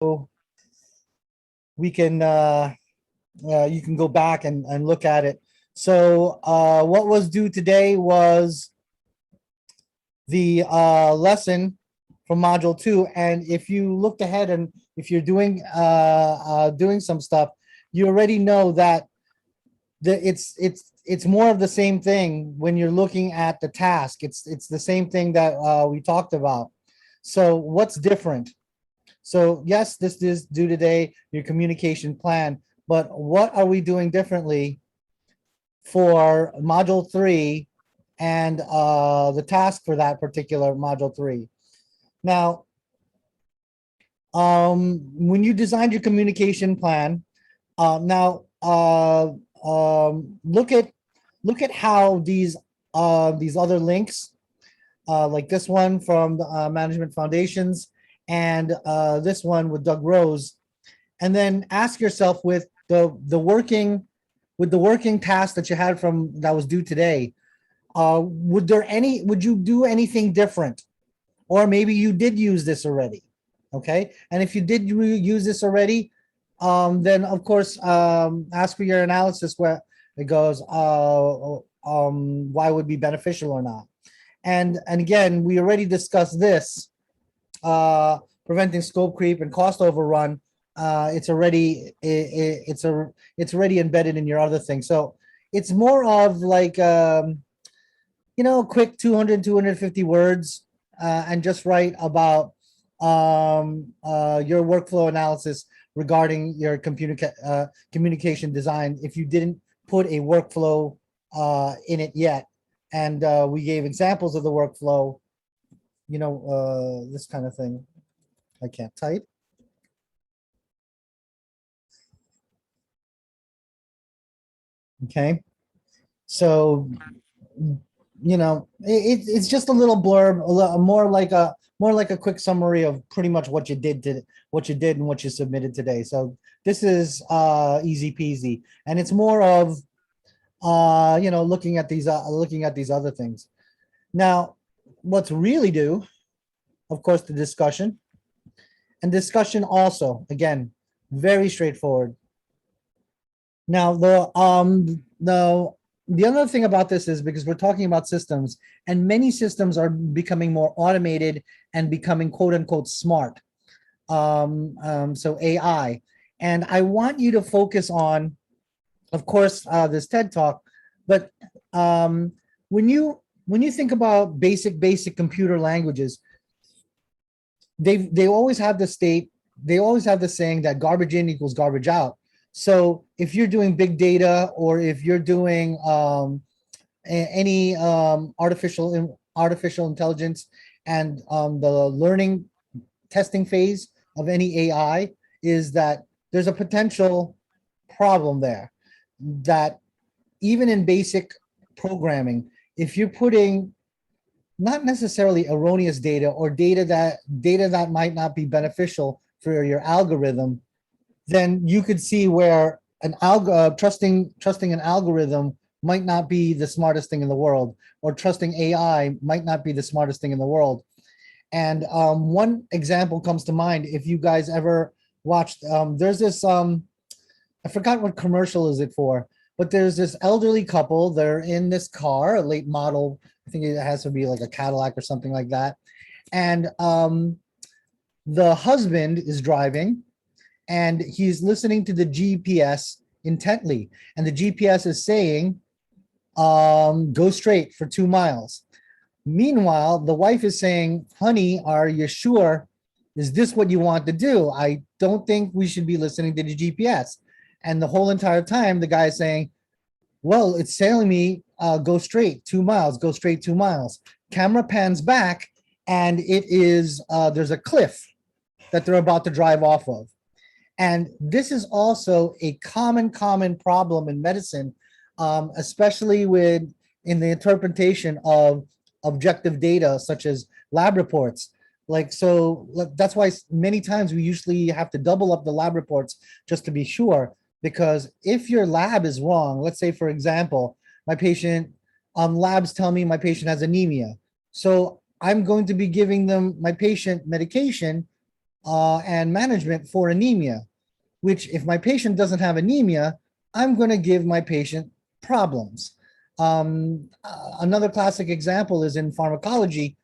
we can you can go back and look at it. So what was due today was the lesson from module 2, and if you looked ahead and if you're doing some stuff, you already know that it's more of the same thing when you're looking at the task. It's the same thing that we talked about. So what's different? So yes, this is due today, your communication plan, but what are we doing differently for module 3 and the task for that particular module 3? Now, when you designed your communication plan, look at how these other links, like this one from the Management Foundations, and this one with Doug Rose, and then ask yourself with the working task that you had from that was due today, would you do anything different, or maybe you did use this already? Okay, and if you did use this already, then of course ask for your analysis where it goes why would be beneficial or not. And again, we already discussed this, preventing scope creep and cost overrun. It's already embedded in your other thing. So it's more of like quick 250 words, and just write about your workflow analysis regarding your communication design if you didn't put a workflow in it yet. And we gave examples of the workflow, this kind of thing. I can't type. Okay, so it's just a little blurb, more like a quick summary of pretty much what you did and what you submitted today. So this is easy peasy, and it's more of looking at these other things. Now, what's really due, of course, the discussion. And discussion also, again, very straightforward. Now, the other thing about this is, because we're talking about systems, and many systems are becoming more automated and becoming quote unquote smart. So AI, and I want you to focus on, of course, this TED Talk, but when you think about basic computer languages, they always have the saying that garbage in equals garbage out. So if you're doing big data, or if you're doing any artificial intelligence, and the learning testing phase of any AI, is that there's a potential problem there, that even in basic programming, if you're putting not necessarily erroneous data, or data that might not be beneficial for your algorithm, then you could see where trusting an algorithm might not be the smartest thing in the world, or trusting AI might not be the smartest thing in the world. And one example comes to mind. If you guys ever watched, there's this, I forgot what commercial is it for, but there's this elderly couple. They're in this car, a late model. I think it has to be like a Cadillac or something like that. And the husband is driving, and he's listening to the GPS intently. And the GPS is saying, go straight for 2 miles. Meanwhile, the wife is saying, honey, are you sure? Is this what you want to do? I don't think we should be listening to the GPS. And the whole entire time, the guy is saying, well, it's telling me, go straight 2 miles, go straight 2 miles. Camera pans back, and it is, there's a cliff that they're about to drive off of. And this is also a common problem in medicine, especially in the interpretation of objective data, such as lab reports. So that's why many times we usually have to double up the lab reports just to be sure, because if your lab is wrong, let's say, for example, my patient, labs tell me my patient has anemia. So I'm going to be giving my patient medication and management for anemia, which if my patient doesn't have anemia, I'm going to give my patient problems. Another classic example is in pharmacology,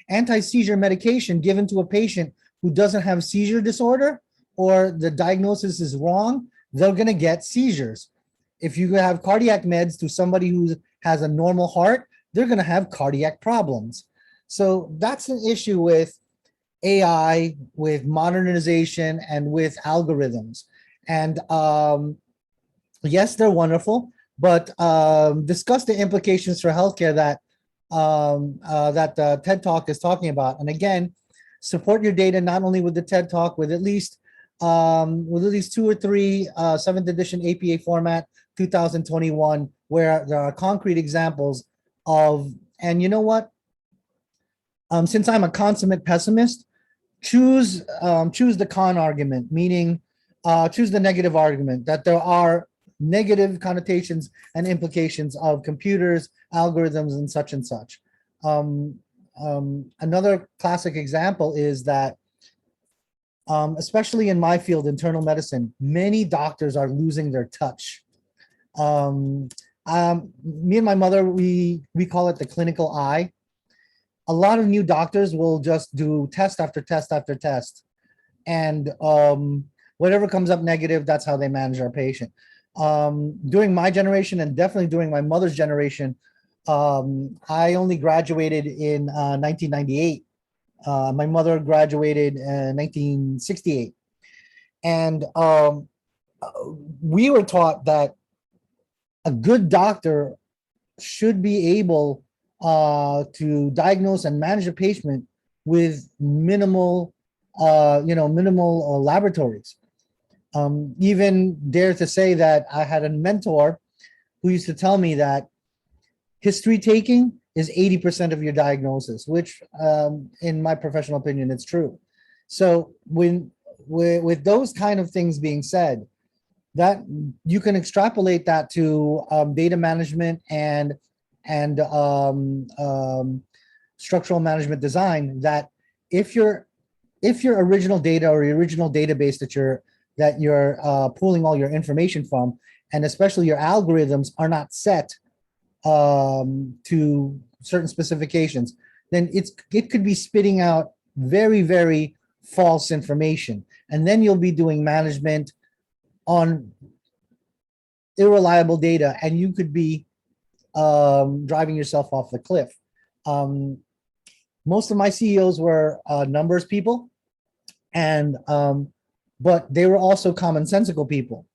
anti-seizure medication given to a patient who doesn't have seizure disorder or the diagnosis is wrong, they're going to get seizures. If you have cardiac meds to somebody who has a normal heart, they're going to have cardiac problems. So that's an issue with AI, with modernization, and with algorithms. And yes, they're wonderful, but discuss the implications for healthcare that the TED Talk is talking about. And again, support your data not only with the TED Talk, with at least 2 or 3 7th edition APA format 2021, where there are concrete examples of. And you know what? Since I'm a consummate pessimist, choose the con argument, meaning choose the negative argument that there are negative connotations and implications of computers, algorithms, and such and such. Another classic example is that, especially in my field, internal medicine, many doctors are losing their touch. Me and my mother, we call it the clinical eye. A lot of new doctors will just do test after test after test, and whatever comes up negative, that's how they manage our patient. During my generation, and definitely during my mother's generation, I only graduated in 1998. My mother graduated in 1968. And we were taught that a good doctor should be able to diagnose and manage a patient with minimal laboratories. Even dare to say that I had a mentor who used to tell me that history taking is 80% of your diagnosis, which in my professional opinion, it's true. So with those kind of things being said, that you can extrapolate that to data management and structural management design, that if your original data or your original database that you're pulling all your information from, and especially your algorithms are not set to certain specifications, then it could be spitting out very, very false information. And then you'll be doing management on irreliable data, and you could be driving yourself off the cliff. Most of my CEOs were numbers people, and but they were also commonsensical people.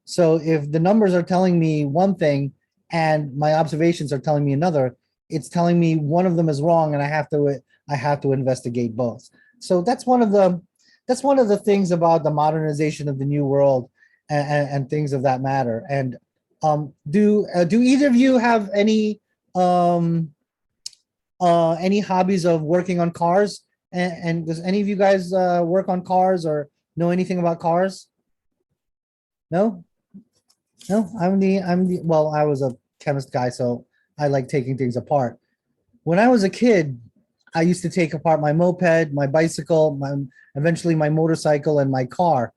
So if the numbers are telling me one thing and my observations are telling me another, it's telling me one of them is wrong, and I have to investigate both. So that's one of the things about the modernization of the new world and things of that matter. And do either of you have any hobbies of working on cars? And does any of you guys work on cars or know anything about cars? No? No, well, I was a chemist guy, so I like taking things apart. When I was a kid, I used to take apart my moped, my bicycle, eventually my motorcycle, and my car.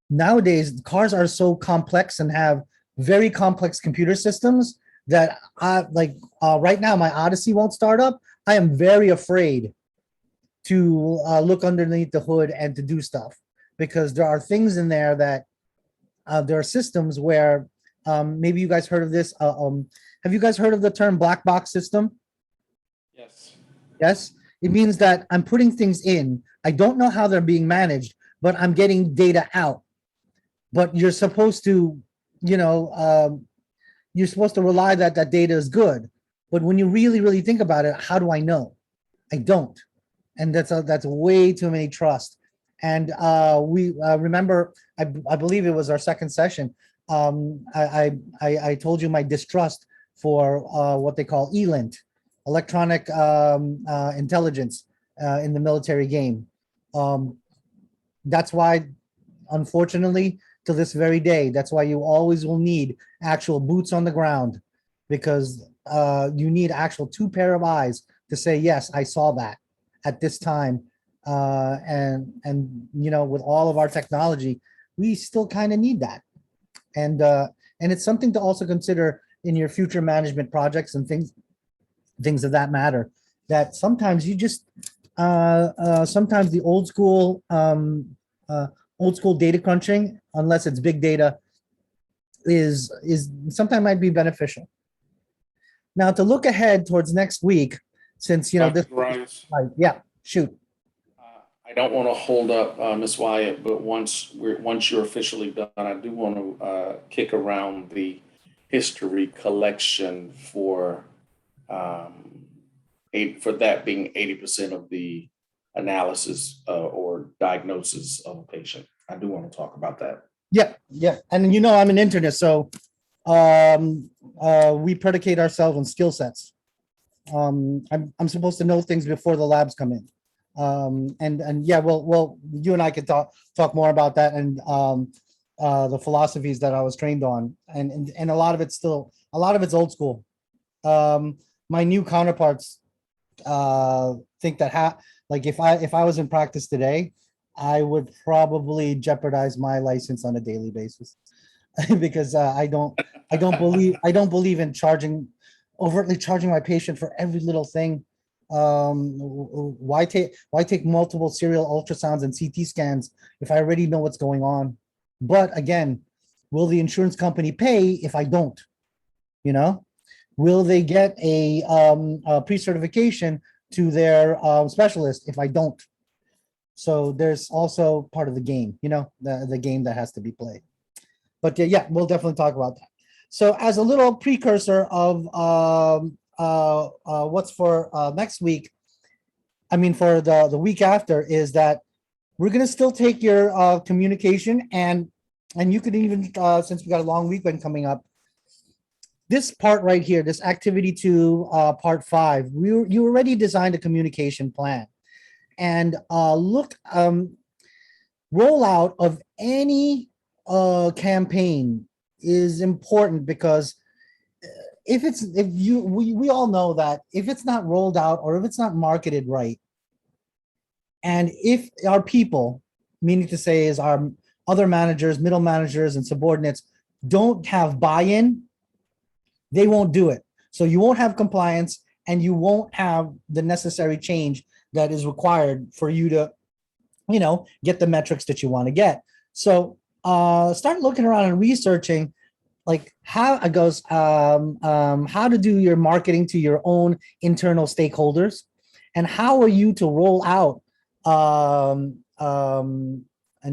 Nowadays, cars are so complex and have very complex computer systems that right now my Odyssey won't start up. I am very afraid to look underneath the hood and to do stuff, because there are things in there that there are systems where maybe you guys heard of this. Have you guys heard of the term black box system? Yes. Yes. It means that I'm putting things in. I don't know how they're being managed, but I'm getting data out. But you're supposed to, you're supposed to rely that that data is good. But when you really, really think about it, how do I know? I don't. And that's way too many trust. And we remember, I believe it was our second session. I told you my distrust for what they call ELINT, electronic intelligence in the military game. That's why, unfortunately, to this very day, that's why you always will need actual boots on the ground, because you need actual 2 pair of eyes to say, yes, I saw that at this time. And with all of our technology, we still kind of need that. And it's something to also consider in your future management projects and things of that matter, that sometimes you just sometimes the old school data crunching, unless it's big data, is sometimes might be beneficial. Now, to look ahead towards next week, since Dr. this, Garais, yeah, shoot. I don't want to hold up Ms. Wyatt, but once you're officially done, I do want to kick around the history collection for that being 80% of the analysis or diagnosis of a patient. I do want to talk about that. Yeah, yeah, and I'm an internist, so we predicate ourselves on skill sets. I'm supposed to know things before the labs come in. And yeah, well, you and I could talk more about that and the philosophies that I was trained on, and a lot of it's old school. My new counterparts think that like if I was in practice today, I would probably jeopardize my license on a daily basis because I don't believe in overtly charging my patient for every little thing. Why take multiple serial ultrasounds and CT scans if I already know what's going on? But again, will the insurance company pay if I don't? Will they get a pre-certification to their specialist if I don't? So there's also part of the game, the game that has to be played. But yeah, we'll definitely talk about that. So as a little precursor of what's for next week, I mean for the week after, is that we're gonna still take your communication, and you could even since we got a long weekend coming up, this part right here, this activity 2 part 5, you already designed a communication plan, and rollout of any campaign is important, because we all know that if it's not rolled out or if it's not marketed right, and if our people, meaning to say is our other managers, middle managers, and subordinates, don't have buy-in, they won't do it. So you won't have compliance, and you won't have the necessary change that is required for you to, get the metrics that you want to get. So start looking around and researching, like how it goes, how to do your marketing to your own internal stakeholders, and how are you to roll out an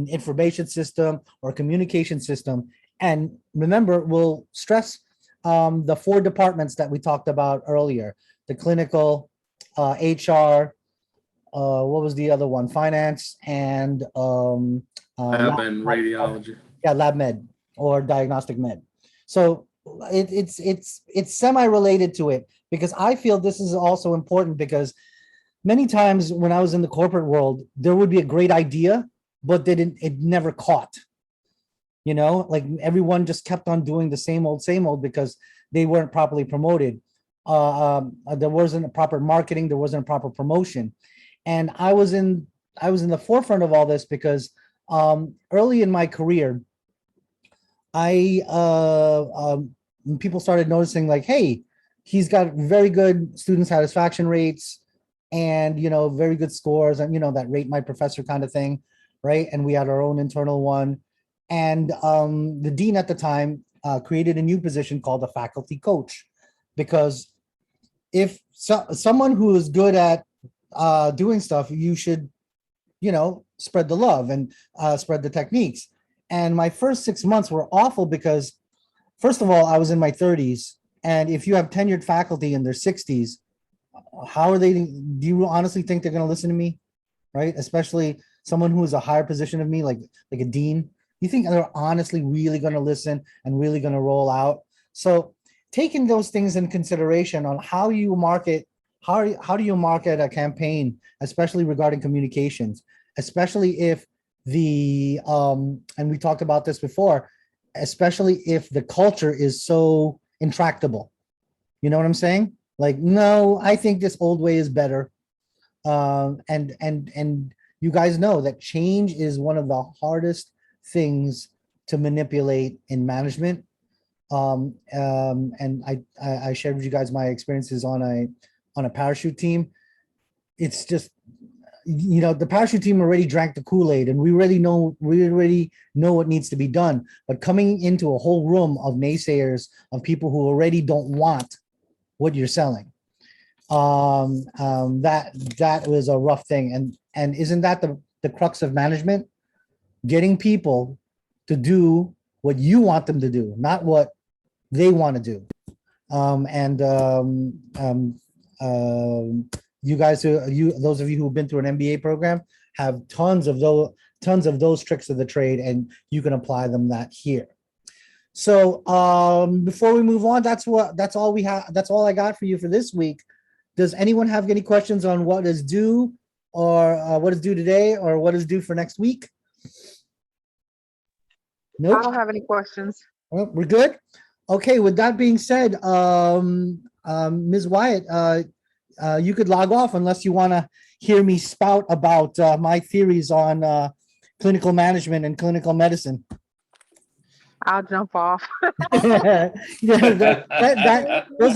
information system or communication system. And remember, we'll stress the 4 departments that we talked about earlier: the clinical, HR, what was the other one? Finance, and Lab and radiology. Yeah, lab med or diagnostic med. So it's semi-related to it, because I feel this is also important, because many times when I was in the corporate world, there would be a great idea, but it never caught. Like everyone just kept on doing the same old because they weren't properly promoted. There wasn't a proper marketing, there wasn't a proper promotion. And I was in the forefront of all this because early in my career, people started noticing, like, hey, he's got very good student satisfaction rates, and very good scores, and that rate my professor kind of thing, right? And we had our own internal one, and the dean at the time created a new position called a faculty coach, because if someone who is good at doing stuff, you should spread the love and spread the techniques. And my first 6 months were awful, because first of all, I was in my 30s, and if you have tenured faculty in their 60s, how are they? Do you honestly think they're going to listen to me, right? Especially someone who is a higher position of me, like a dean. You think they're honestly really going to listen and really going to roll out? So taking those things in consideration on how you market, how do you market a campaign, especially regarding communications, especially if and we talked about this before, especially if the culture is so intractable. You know what I'm saying? Like, no, I think this old way is better. And you guys know that change is one of the hardest things to manipulate in management. And I shared with you guys my experiences on a parachute team. It's just, the parachute team already drank the Kool-Aid, and we already know what needs to be done. But coming into a whole room of naysayers, of people who already don't want what you're selling, that was a rough thing. And isn't that the crux of management? Getting people to do what you want them to do, not what they want to do. You guys, those of you who've been through an MBA program, have tons of those tricks of the trade, and you can apply them that here. So before we move on, that's all we have. That's all I got for you for this week. Does anyone have any questions on what is due, or what is due today, or what is due for next week? Nope. I don't have any questions. Well, we're good. Okay. With that being said, Ms. Wyatt, you could log off unless you want to hear me spout about my theories on clinical management and clinical medicine. I'll jump off. Those are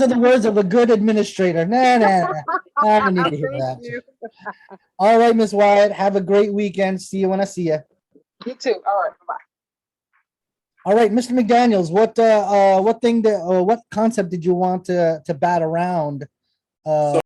the words of a good administrator. Nah. I don't need to hear that. You. All right, Ms. Wyatt, have a great weekend. See you when I see you. You too. All right. Bye. All right, Mr. McDaniels, what concept did you want to bat around?